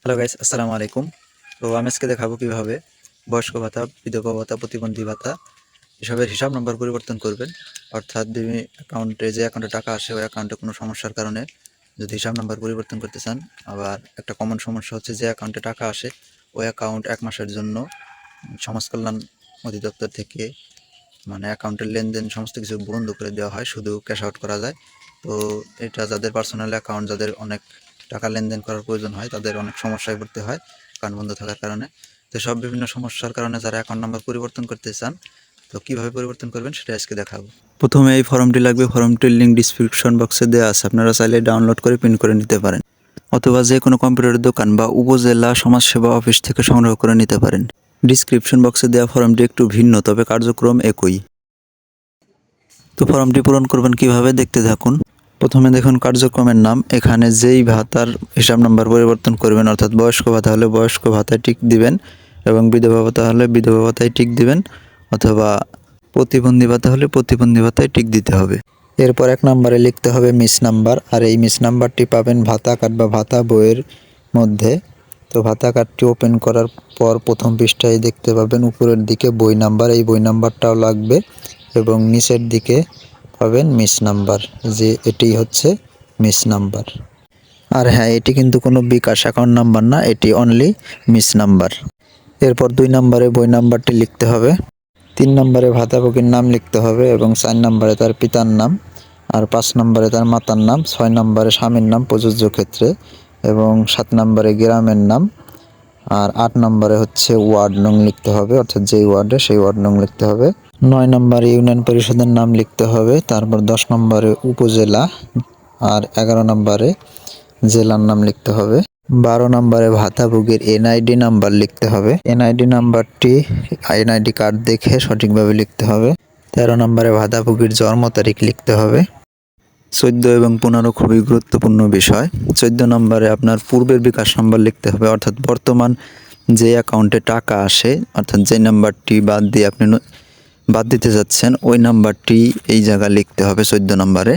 Hello guys, আসসালামু আলাইকুম। তো আমি আজকে দেখাবো কিভাবে বয়স্ক ভাতা, বিধবা ভাতা, প্রতিবন্ধী ভাতা এসবের হিসাব নাম্বার পরিবর্তন করবেন। অর্থাৎ অ্যাকাউন্টে যে অ্যাকাউন্টে টাকা আসে ওই অ্যাকাউন্টে কোনো সমস্যার কারণে যদি হিসাব নাম্বার পরিবর্তন করতে চান। আবার একটা কমন সমস্যা হচ্ছে যে অ্যাকাউন্টে টাকা আসে ওই অ্যাকাউন্ট 1 মাসের জন্য সমাজ কল্যাণ অধিদপ্তর থেকে অ্যাকাউন্টের লেনদেন সমস্ত কিছু বন্ধ করে দেওয়া হয়, শুধু ক্যাশ আউট করা যায়। তো এটা যাদের পার্সোনাল অ্যাকাউন্ট, যাদের অনেক টাকা লেনদেন করার প্রয়োজন হয়, তাদের অনেক সমস্যায় পড়তে হয় অ্যাকাউন্ট বন্ধ থাকার কারণে। তো সব বিভিন্ন সমস্যার কারণে যারা অ্যাকাউন্ট নাম্বার পরিবর্তন করতে চান, তো কীভাবে পরিবর্তন করবেন সেটা আজকে দেখাবো। প্রথমে এই ফর্মটি লাগবে, ফর্মটির লিঙ্ক ডিসক্রিপশন বক্সে দেওয়া আছে, আপনারা চাইলে ডাউনলোড করে প্রিন্ট করে নিতে পারেন, অথবা যে কোনো কম্পিউটার দোকান বা উপজেলা সমাজসেবা অফিস থেকে সংগ্রহ করে নিতে পারেন। ডিসক্রিপশন বক্সে দেওয়া ফর্মটি একটু ভিন্ন, তবে কার্যক্রম একই। তো ফর্মটি পূরণ করবেন কিভাবে, দেখতে থাকুন। প্রথমে দেখুন কার্যক্রমের নাম, এখানে যেই ভাতার হিসাব নাম্বার পরিবর্তন করবেন, অর্থাৎ বয়স্ক ভাতা হলে বয়স্ক ভাতায় টিক দিবেন এবং বিধবা ভাতা হলে বিধবা ভাতায় টিক দিবেন, অথবা প্রতিবন্ধী ভাতা হলে প্রতিবন্ধী ভাতায় টিক দিতে হবে। এরপর 1 নম্বরে লিখতে হবে মিস নাম্বার, আর এই মিস নাম্বারটি পাবেন ভাতা কার্ড বা ভাতা বইয়ের মধ্যে। তো ভাতা কার্ডটি ওপেন করার পর প্রথম পৃষ্ঠায় দেখতে পাবেন উপরের দিকে বই নাম্বার, এই বই নাম্বারটাও লাগবে, এবং নিচের দিকে পাবেন মিস নাম্বার, যে এটি হচ্ছে মিস নাম্বার। আর হ্যাঁ, এটি কিন্তু কোনো বিকাশ অ্যাকাউন্ট নাম্বার না, এটি অনলি মিস নাম্বার। এরপর 2 নম্বরে বই নাম্বারটি লিখতে হবে, 3 নম্বরে ভাতাভোগীর নাম লিখতে হবে এবং 4 নম্বরে তার পিতার নাম, আর 5 নম্বরে তার মাতার নাম, 6 নম্বরে স্বামীর নাম প্রযোজ্য ক্ষেত্রে, এবং 7 নম্বরে গ্রামের নাম, আর 8 নম্বরে হচ্ছে ওয়ার্ড নং লিখতে হবে, অর্থাৎ যেই ওয়ার্ডে সেই ওয়ার্ড নং লিখতে হবে। 9 নম্বরে ইউনিয়ন পরিষদের নাম লিখতে হবে, তারপর 10 নম্বরে উপজেলা, আর 11 নম্বরে জেলার নাম লিখতে হবে। 12 নম্বরে ভাতাভোগীর এনআইডি নাম্বার লিখতে হবে, এনআইডি নাম্বারটি এনআইডি কার্ড দেখে সঠিকভাবে লিখতে হবে। 13 নম্বরে ভাতাভোগীর জন্ম তারিখ লিখতে হবে। 14 এবং 15 খুবই গুরুত্বপূর্ণ বিষয়। 14 নম্বরে আপনার পূর্বের বিকাশ নাম্বার লিখতে হবে, অর্থাৎ বর্তমান যে অ্যাকাউন্টে টাকা আসে, অর্থাৎ যে নাম্বারটি বাদ দিয়ে আপনি বাদ দিতে যাচ্ছেন ওই নাম্বারটি এই জায়গায় লিখতে হবে 14 নম্বরে।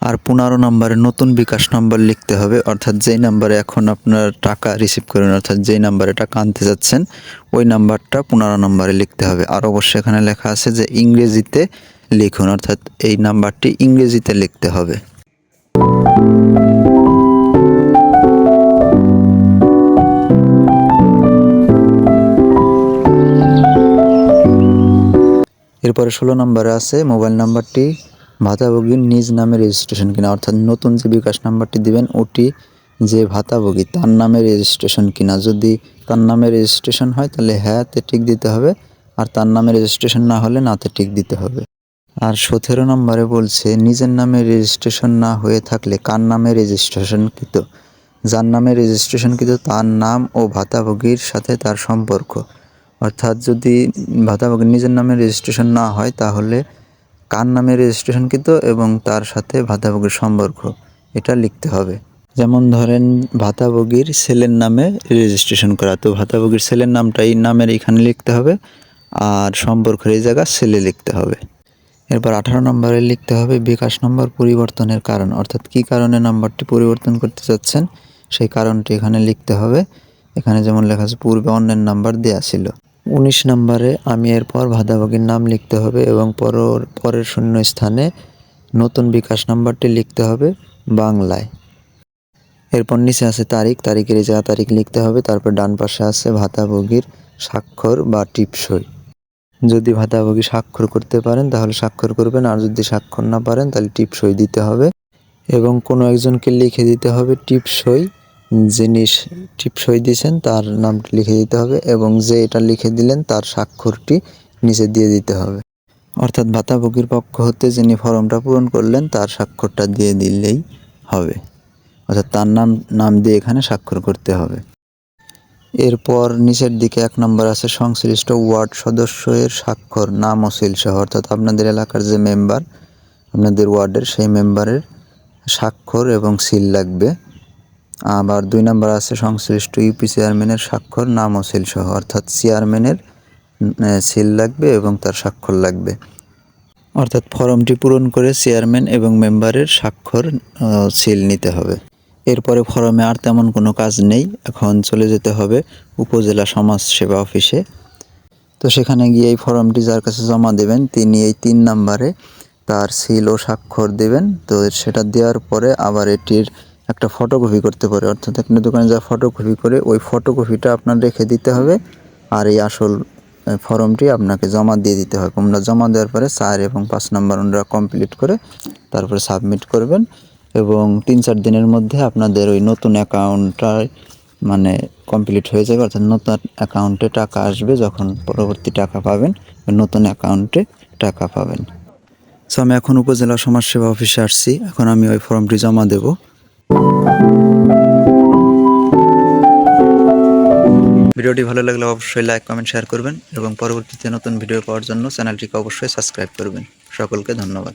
আর 15 নম্বরে নতুন বিকাশ নাম্বার লিখতে হবে, অর্থাৎ যেই নাম্বারে এখন আপনার টাকা রিসিভ করেন, অর্থাৎ যেই নাম্বারে টাকা আনতে যাচ্ছেন ওই নাম্বারটা 15 নম্বরে লিখতে হবে। আর অবশ্যই এখানে লেখা আছে যে ইংরেজিতে লিখুন, অর্থাৎ এই নাম্বারটি ইংরেজিতে লিখতে হবে। এরপরে 16 নম্বরে আছে মোবাইল নাম্বারটি ভাতাভোগীর নিজ নামে রেজিস্ট্রেশন কিনা, অর্থাৎ নতুন যে বিকাশ নাম্বারটি দিবেন ওটি যে ভাতাভোগী তার নামে রেজিস্ট্রেশন কিনা। যদি তার নামে রেজিস্ট্রেশন হয় তাহলে হ্যাঁতে টিক দিতে হবে, আর তার নামে রেজিস্ট্রেশন না হলে নাতে টিক দিতে হবে। আর 17 নম্বরে বলছে নিজের নামে রেজিস্ট্রেশন না হয়ে থাকলে কার নামে রেজিস্ট্রেশনকৃত। যার নামে রেজিস্ট্রেশনকৃত তার নাম ও ভাতাভোগীর সাথে তার সম্পর্ক, অর্থাৎ যদি ভাতাভোগীর নিজের নামে রেজিস্ট্রেশন না হয় তাহলে কার নামে রেজিস্ট্রেশনকৃত এবং তার সাথে ভাতাভোগীর সম্পর্ক এটা লিখতে হবে। যেমন ধরেন ভাতাভোগীর ছেলের নামে রেজিস্ট্রেশন করা, তো ভাতাভোগীর ছেলের নামটা এই নামের এখানে লিখতে হবে, আর সম্পর্কের এই জায়গা ছেলে লিখতে হবে। এরপর 18 নম্বরে লিখতে হবে বিকাশ নম্বর পরিবর্তনের কারণ, অর্থাৎ কী কারণে নাম্বারটি পরিবর্তন করতে চাচ্ছেন সেই কারণটি এখানে লিখতে হবে। এখানে যেমন লেখা আছে পূর্বে অন্যের নাম্বার দেওয়া ছিল। 19 নম্বরে আমি এরপর ভাতাভোগীর নাম লিখতে হবে এবং পরের শূন্য স্থানে নতুন বিকাশ নাম্বারটি লিখতে হবে বাংলায়। এরপর নিচে আছে তারিখ, তারিখের এই জায়গা তারিখ লিখতে হবে। তারপর ডান পাশে আছে ভাতাভোগীর স্বাক্ষর বা টিপসই। যদি ভাতাভোগী স্বাক্ষর করতে পারেন তাহলে স্বাক্ষর করবেন, আর যদি স্বাক্ষর না পারেন তাহলে টিপসই দিতে হবে, এবং কোনো একজনকে লিখে দিতে হবে টিপসই, যিনি টিপসই দিয়েছেন তার নামটি লিখে দিতে হবে, এবং যে এটা লিখে দিলেন তার স্বাক্ষরটি নিচে দিয়ে দিতে হবে। অর্থাৎ ভাতাভোগীর পক্ষ হতে যিনি ফর্মটা পূরণ করলেন তার স্বাক্ষরটা দিয়ে দিলেই হবে, অর্থাৎ তার নাম দিয়ে এখানে স্বাক্ষর করতে হবে। এরপর নিচের দিকে 1 নম্বর আছে সংশ্লিষ্ট ওয়ার্ড সদস্যের স্বাক্ষর, নাম ও সিল সহ, অর্থাৎ আপনাদের এলাকার যে মেম্বার, আপনাদের ওয়ার্ডের সেই মেম্বারের স্বাক্ষর এবং সিল লাগবে। আবার 2 নম্বর আছে সংশ্লিষ্ট ইউপি চেয়ারম্যানের স্বাক্ষর, নাম ও সিল সহ, অর্থাৎ চেয়ারম্যানের সিল লাগবে এবং তার স্বাক্ষর লাগবে। অর্থাৎ ফর্মটি পূরণ করে চেয়ারম্যান এবং মেম্বারের স্বাক্ষর সিল নিতে হবে। এরপরে ফরমে আর তেমন কোনো কাজ নেই, এখন চলে যেতে হবে উপজেলা সমাজ সেবা অফিসে। তো সেখানে গিয়ে এই ফর্মটি যার কাছে জমা দেবেন তিনি এই 3 নাম্বারে তার সিল ও স্বাক্ষর দেবেন। তো সেটা দেওয়ার পরে আবার এটির একটা ফটোকপি করতে পারে, অর্থাৎ আপনি দোকানে যা ফটোকপি করে ওই ফটোকপিটা আপনার রেখে দিতে হবে, আর এই আসল ফর্মটি আপনাকে জমা দিয়ে দিতে হবে। ওনারা জমা দেওয়ার পরে 4 এবং 5 নাম্বার ওনারা কমপ্লিট করে তারপরে সাবমিট করবেন, এবং 3-4 দিনের মধ্যে আপনাদের ওই নতুন অ্যাকাউন্টটা মানে কমপ্লিট হয়ে যাবে, অর্থাৎ নতুন অ্যাকাউন্টে টাকা আসবে। যখন পরবর্তী টাকা পাবেন ওই নতুন অ্যাকাউন্টে টাকা পাবেন। সো আমি এখন উপজেলা সমাজসেবা অফিসে আসছি, এখন আমি ওই ফর্মটি জমা দেব। ভিডিওটি ভালো লাগলে অবশ্যই লাইক, কমেন্ট, শেয়ার করবেন এবং পরবর্তীতে নতুন ভিডিও পাওয়ার জন্য চ্যানেলটিকে অবশ্যই সাবস্ক্রাইব করবেন। সকলকে ধন্যবাদ।